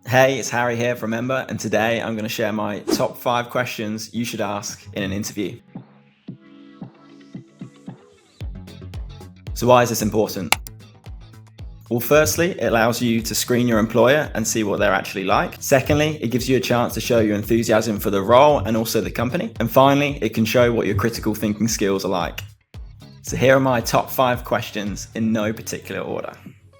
Hey, it's Harry here from Emmbr, and today I'm going to share my top 5 questions you should ask in an interview. So why is this important? Well, firstly, it allows you to screen your employer and see what they're actually like. Secondly, it gives you a chance to show your enthusiasm for the role and also the company. And finally, it can show what your critical thinking skills are like. So here are my top 5 questions in no particular order.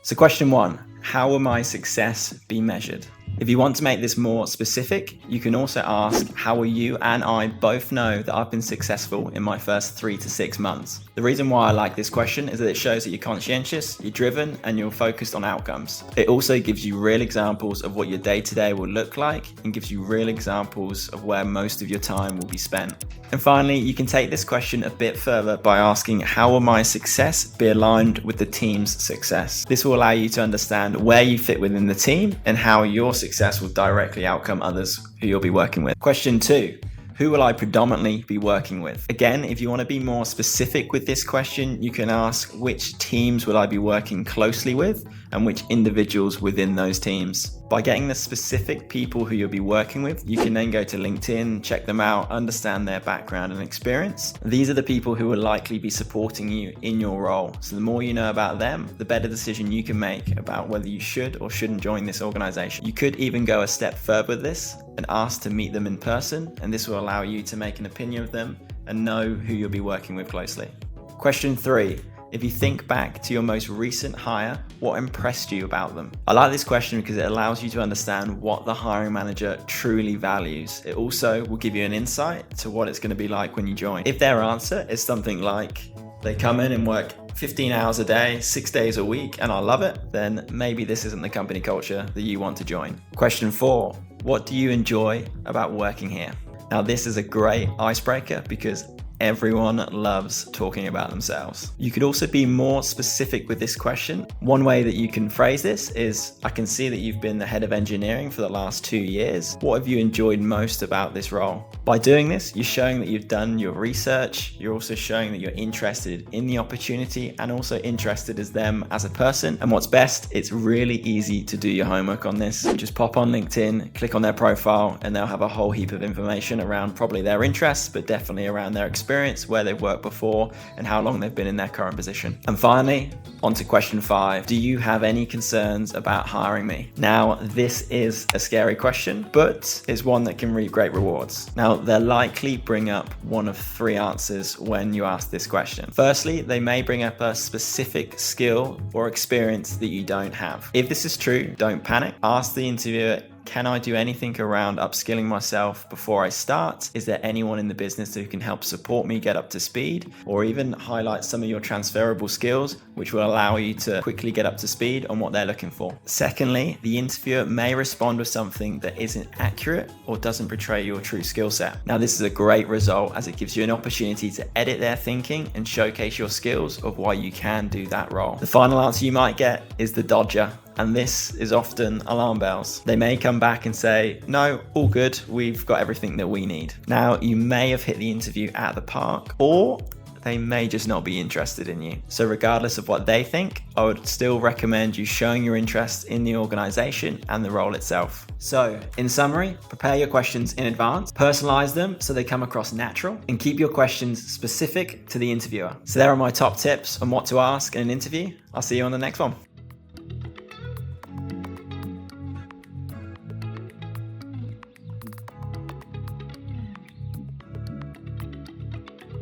So question 1, how will my success be measured? If you want to make this more specific, you can also ask, how will you and I both know that I've been successful in my first 3 to 6 months? The reason why I like this question is that it shows that you're conscientious, you're driven, and you're focused on outcomes. It also gives you real examples of what your day-to-day will look like and gives you real examples of where most of your time will be spent. And finally, you can take this question a bit further by asking, how will my success be aligned with the team's success? This will allow you to understand where you fit within the team and how your success will directly outcome others who you'll be working with. Question 2. Who will I predominantly be working with? Again, if you want to be more specific with this question, you can ask which teams will I be working closely with and which individuals within those teams. By getting the specific people who you'll be working with, you can then go to LinkedIn, check them out, understand their background and experience. These are the people who will likely be supporting you in your role. So the more you know about them, the better decision you can make about whether you should or shouldn't join this organization. You could even go a step further with this and ask to meet them in person, and this will allow you to make an opinion of them and know who you'll be working with closely. Question 3. If you think back to your most recent hire, what impressed you about them? I like this question because it allows you to understand what the hiring manager truly values. It also will give you an insight to what it's going to be like when you join. If their answer is something like, they come in and work 15 hours a day, 6 days a week, and I love it, then maybe this isn't the company culture that you want to join. Question 4, what do you enjoy about working here? Now, this is a great icebreaker because everyone loves talking about themselves. You could also be more specific with this question. One way that you can phrase this is, I can see that you've been the head of engineering for the last 2 years. What have you enjoyed most about this role? By doing this, you're showing that you've done your research. You're also showing that you're interested in the opportunity and also interested as them as a person. And what's best, it's really easy to do your homework on this. Just pop on LinkedIn, click on their profile, and they'll have a whole heap of information around probably their interests, but definitely around their experience, where they've worked before, and how long they've been in their current position. And finally, on to question 5. Do you have any concerns about hiring me? Now, this is a scary question, but it's one that can reap great rewards. Now, they'll likely bring up one of 3 answers when you ask this question. Firstly, they may bring up a specific skill or experience that you don't have. If this is true, don't panic. Ask the interviewer, can I do anything around upskilling myself before I start? Is there anyone in the business who can help support me get up to speed? Or even highlight some of your transferable skills, which will allow you to quickly get up to speed on what they're looking for. Secondly, the interviewer may respond with something that isn't accurate or doesn't portray your true skill set. Now, this is a great result as it gives you an opportunity to edit their thinking and showcase your skills of why you can do that role. The final answer you might get is the dodger. And this is often alarm bells. They may come back and say, no, all good, we've got everything that we need. Now, you may have hit the interview at the park, or they may just not be interested in you. So regardless of what they think, I would still recommend you showing your interest in the organization and the role itself. So in summary, prepare your questions in advance, personalize them so they come across natural, and keep your questions specific to the interviewer. So there are my top tips on what to ask in an interview. I'll see you on the next one.